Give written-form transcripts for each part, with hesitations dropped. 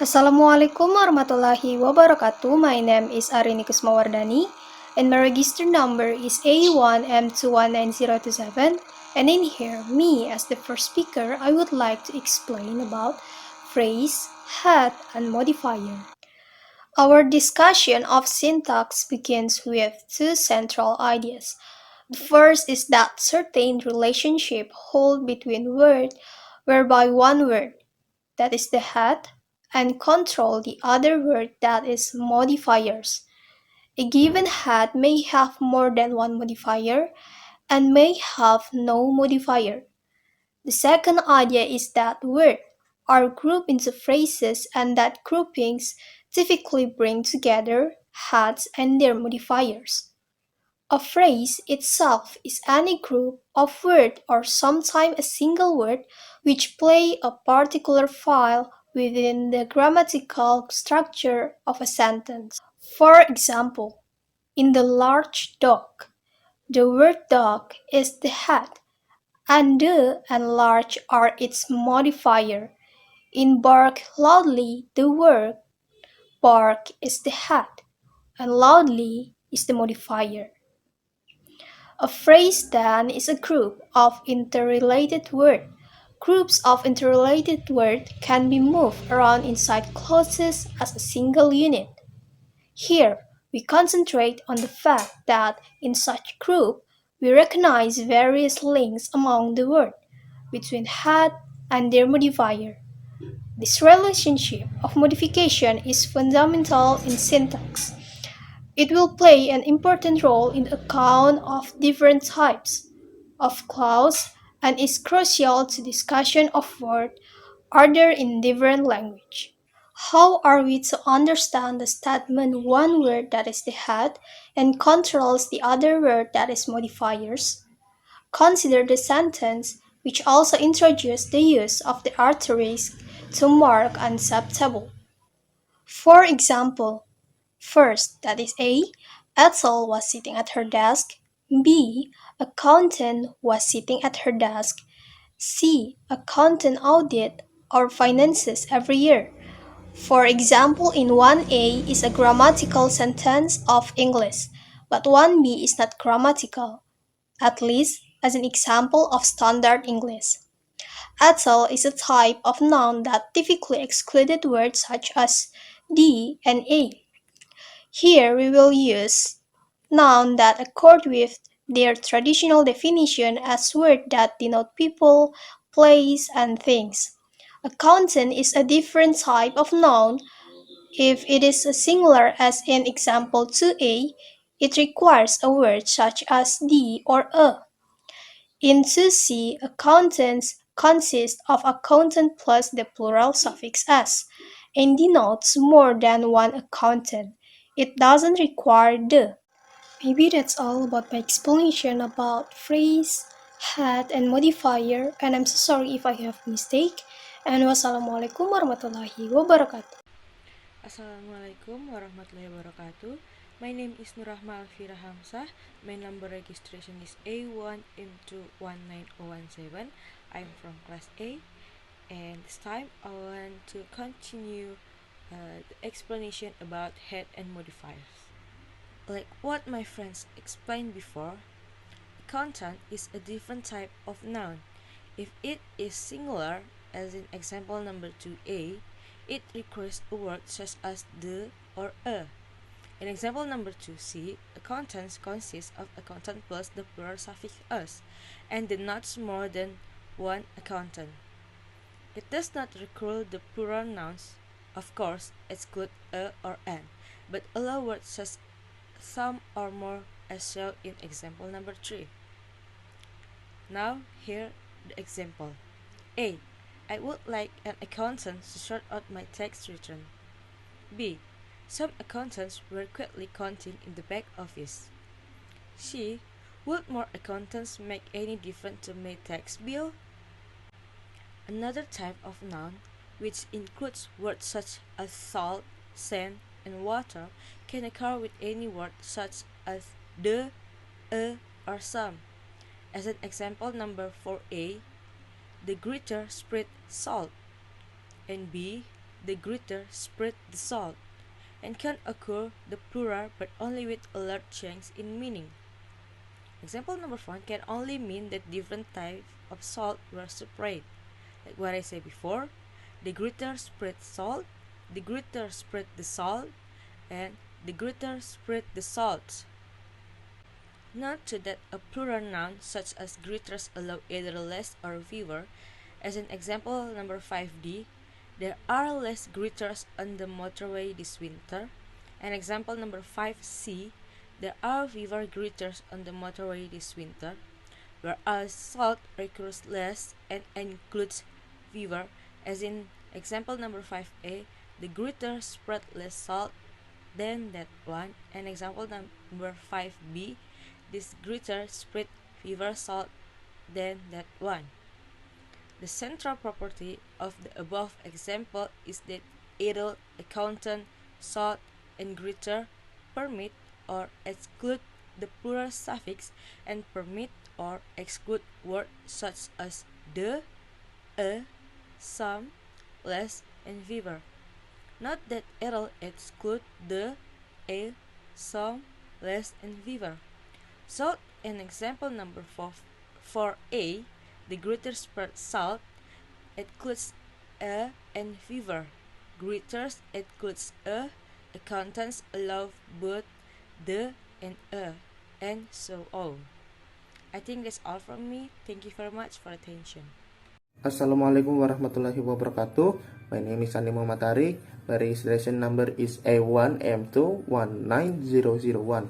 Assalamualaikum warahmatullahi wabarakatuh. My name is ARINI and my register number is A1M219027. And in here, me as the first speaker, I would like to explain about phrase, head, and modifier. Our discussion of syntax begins with two central ideas. The first is that certain relationship hold between words whereby one word, that is the head, and control the other word, that is modifiers. A given head may have more than one modifier and may have no modifier. The second idea is that words are grouped into phrases and that groupings typically bring together heads and their modifiers. A phrase itself is any group of words or sometimes a single word which play a particular file within the grammatical structure of a sentence. For example, in the large dog, the word dog is the head, and the and large are its modifier. In bark loudly, the word bark is the head, and loudly is the modifier. A phrase then is a group of interrelated words. Groups of interrelated words can be moved around inside clauses as a single unit. Here, we concentrate on the fact that in such group, we recognize various links among the words between head and their modifier. This relationship of modification is fundamental in syntax. It will play an important role in the account of different types of clause and is crucial to discussion of word order in different language. How are we to understand the statement one word that is the head and controls the other word that is modifiers? Consider the sentence which also introduced the use of the asterisk to mark unacceptable. For example, first, that is A, Ethel was sitting at her desk. B, accountant was sitting at her desk. C, accountant audit our finances every year. For example, in 1A is a grammatical sentence of English, but 1B is not grammatical, at least as an example of standard English. Ethel is a type of noun that typically excluded words such as D and A. Here we will use nouns that accord with their traditional definition as words that denote people, place, and things. Accountant is a different type of noun. If it is a singular as in example 2a, it requires a word such as the or a. In 2c, accountants consist of accountant plus the plural suffix s and denotes more than one accountant. It doesn't require the. Maybe that's all about my explanation about phrase, head, and modifier, and I'm so sorry if I have mistake. And wassalamualaikum warahmatullahi wabarakatuh. Assalamualaikum warahmatullahi wabarakatuh. My name is Nurahma Alvira Hamzah. My number registration is A1M219017. I'm from class A, and this time I want to continue the explanation about head and modifiers. Like what my friends explained before, accountant is a different type of noun. If it is singular, as in example number 2a, it requires a word such as the or a. In example number 2c, accountants consists of accountant plus the plural suffix us and denotes more than one accountant. It does not recur the plural nouns, of course, exclude a or an, but allow words such some or more as shown in example number 3. Now, here the example. A. I would like an accountant to sort out my tax return. B. Some accountants were quickly counting in the back office. C. Would more accountants make any difference to my tax bill? Another type of noun, which includes words such as salt, sand, and water, can occur with any word such as the, a, or some. As an example number 4a, the greeter spread salt, and b, the greeter spread the salt, and can occur the plural but only with a large change in meaning. Example number 1 can only mean that different types of salt were spread. Like what I said before, the greeter spread salt, the greeter spread the salt, and the greeter spread the salt. Note too that a plural noun such as greeters allow either less or fewer. As in example number 5d, there are less greeters on the motorway this winter. And example number 5c, there are fewer greeters on the motorway this winter. Whereas salt occurs less and includes fewer. As in example number 5a, the greeter spread less salt than that one. And example number 5b, this greeter spread fewer salt than that one. The central property of the above example is that either accountant, salt, and greeter permit or exclude the plural suffix and permit or exclude words such as the, a, some, less, and fewer. Note that it'll exclude the, a, some, less, and fewer. So, in example number 4a, the greeter spread salt includes a and fever. Greeters includes a. Accountants allow both the and a, and so on. I think that's all from me. Thank you very much for attention. Assalamualaikum warahmatullahi wabarakatuh. My name is ANDI Muhammad ARIK. My registration number is A1M21901.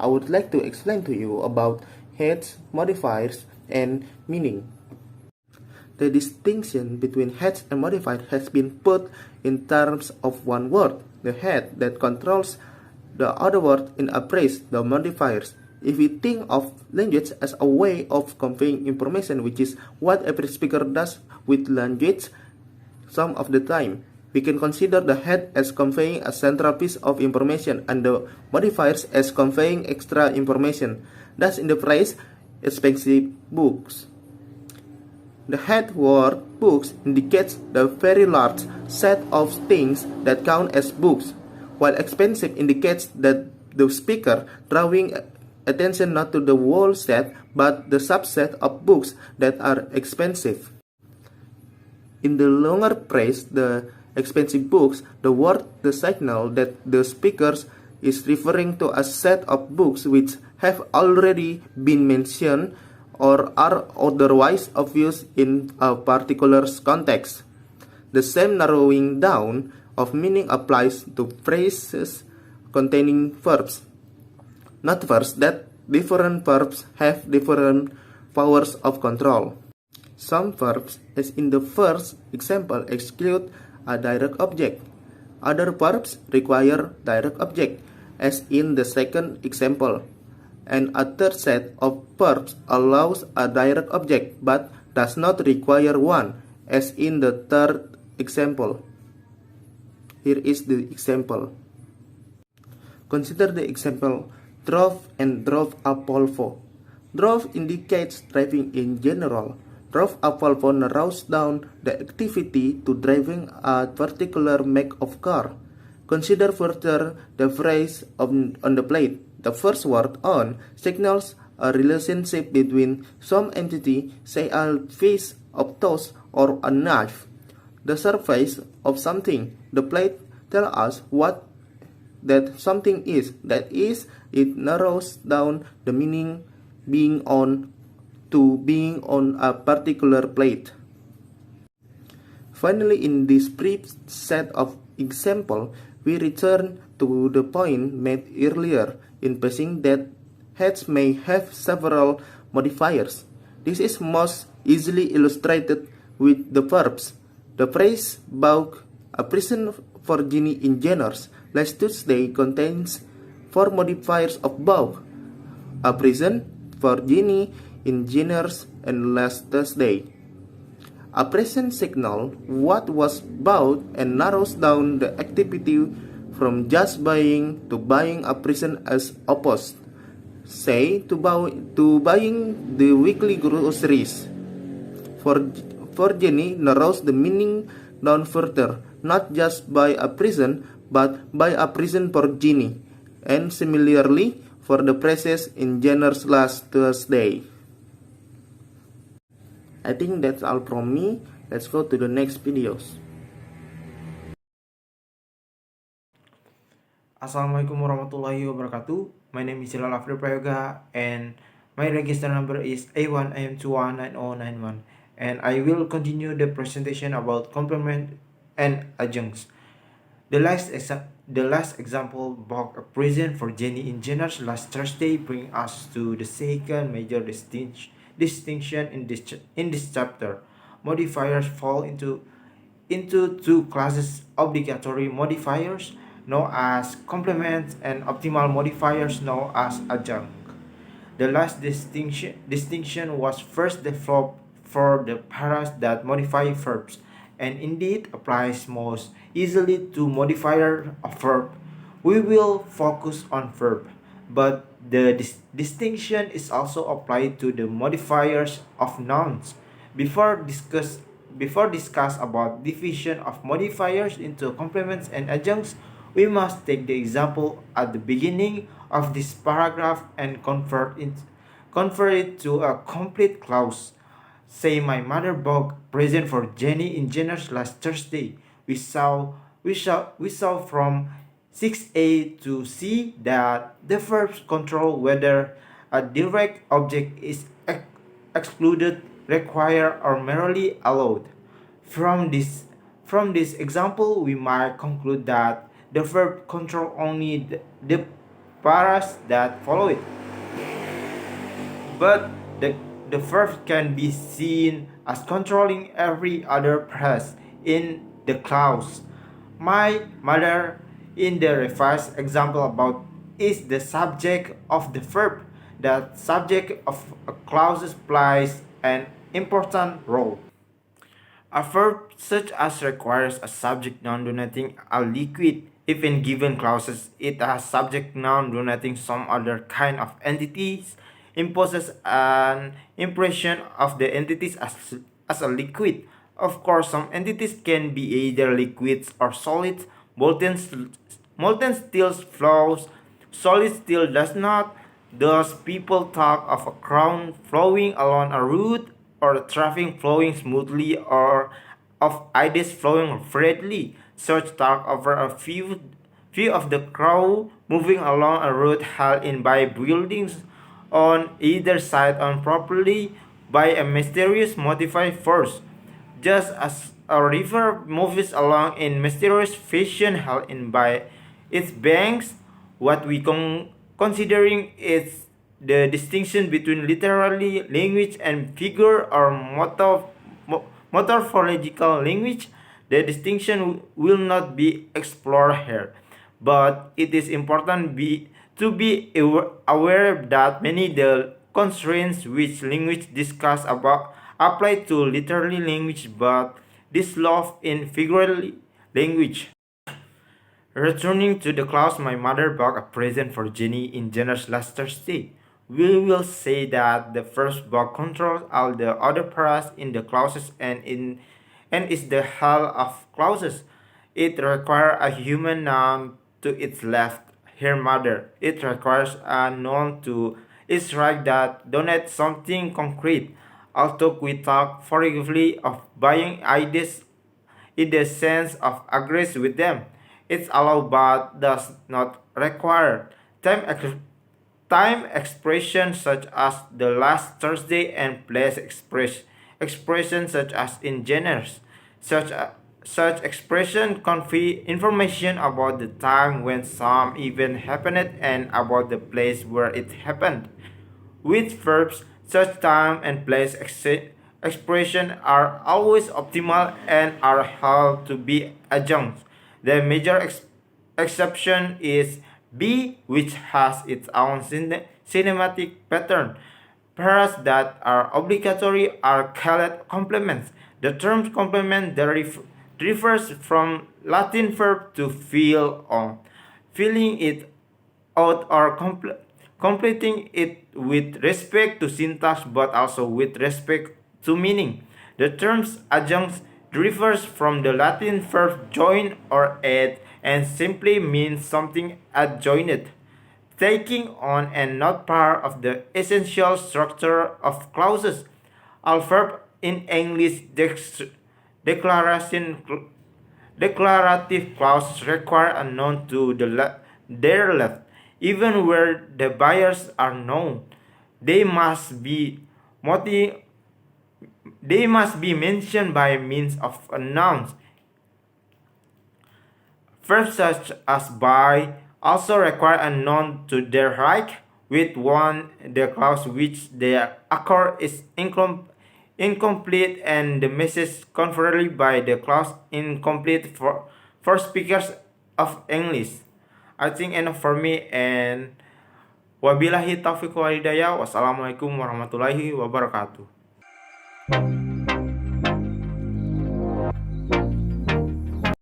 I would like to explain to you about heads, modifiers, and meaning. The distinction between heads and modifiers has been put in terms of one word, the head, that controls the other word in a phrase, the modifiers. If we think of language as a way of conveying information, which is what every speaker does with language some of the time, we can consider the head as conveying a central piece of information and the modifiers as conveying extra information. Thus, in the phrase, expensive books, the head word books indicates the very large set of things that count as books, while expensive indicates that the speaker drawing attention not to the whole set but the subset of books that are expensive. In the longer phrase, the expensive books, the word the signal that the speaker is referring to a set of books which have already been mentioned or are otherwise obvious in a particular context. The same narrowing down of meaning applies to phrases containing verbs. Note first that different verbs have different powers of control. Some verbs, as in the first example, exclude a direct object. Other verbs require direct object, as in the second example. And a third set of verbs allows a direct object but does not require one, as in the third example. Here is the example. Consider the example, drove and drove a Volvo. Drove indicates driving in general. Drove a Volvo narrows down the activity to driving a particular make of car. Consider further the phrase on the plate. The first word on signals a relationship between some entity, say a piece of toast or a knife. The surface of something, the plate, tells us what that something is. That is, it narrows down the meaning being on to being on a particular plate. Finally, in this brief set of examples, we return to the point made earlier in passing that heads may have several modifiers. This is most easily illustrated with the verbs. The phrase bought a present for Jenny in January last Tuesday contains 4 modifiers of bought: a present for Jenny in January and last Thursday. A present signal what was bought and narrows down the activity from just buying to buying a present as opposed. say to buying the weekly groceries. For Jenny narrows the meaning down further, not just by a prison, but by a prison for Jenny, and similarly for the phrases in Jenner's last Thursday. I think that's all from me. Let's go to the next videos. Assalamualaikum warahmatullahi wabarakatuh. My name is HILAL PRAYOGA and my register number is A1AM219091, and I will continue the presentation about complement and adjuncts. The last example about a prison for Jenny in Jenner's last Thursday brings us to the second major distinction in this chapter. Modifiers fall into two classes: obligatory modifiers known as complements and optimal modifiers known as adjunct. The last distinction was first developed for the paras that modify verbs, and indeed applies most easily to modifier of verb. We will focus on verb, but the distinction is also applied to the modifiers of nouns. Before discuss about division of modifiers into complements and adjuncts, we must take the example at the beginning of this paragraph and convert it to a complete clause. Say my mother bought present for Jenny in Jenner's last Thursday. We saw from 6a to c that the verbs control whether a direct object is excluded, required, or merely allowed. From this example, we might conclude that the verb control only the paras that follow it. But the verb can be seen as controlling every other paras in the clause. My mother in the revised example about is the subject of the verb. That subject of a clause plays an important role. A verb such as requires a subject noun denoting a liquid. If in given clauses it has subject noun denoting some other kind of entities, imposes an impression of the entities as a liquid. Of course, some entities can be either liquids or solids. Molten steel flows, solid steel does not. Thus, people talk of a crown flowing along a route, or traffic flowing smoothly, or of ideas flowing freely. Such talk over a view of the crowd moving along a route held in by buildings on either side on properly by a mysterious modified force. Just as a river moves along in mysterious fashion held in by its banks, what we considering is the distinction between literary language and figure or morphological language. The distinction will not be explored here, but it is important to be aware that many the constraints which language discuss about apply to literary language, but dislodge in figurative language. Returning to the clause, my mother bought a present for Jenny in Jenner's last Thursday. We will say that the first block controls all the other paras in the clauses and is the whole of clauses. It requires a human noun to its left, her mother. It requires a noun to its right that denotes something concrete. Although we talk frequently of buying ideas in the sense of agrees with them, it's allowed but does not require. Time expression such as the last Thursday and place expression such as in Jenner's. Such expression convey information about the time when some event happened and about the place where it happened. With verbs, such time and place expression are always optimal and are held to be adjuncts. The major exception is B, which has its own cinematic pattern. Pairs that are obligatory are called complements. The term complement refers from Latin verb to fill on, filling it out or completing it with respect to syntax but also with respect to meaning. The terms adjunct differs from the Latin verb join or add and simply means something adjoined, taking on and not part of the essential structure of clauses. All verbs in English declaration declarative clauses require a noun to their left, even where the buyers are known. They must be multi, they must be mentioned by means of a noun. Verbs such as by also require a noun to their right, with one the clause which they occur is incomplete and the message conferred by the clause incomplete for speakers of English. I think enough for me, and wabillahi taufiq wal hidayah. Wassalamualaikum warahmatullahi wabarakatuh.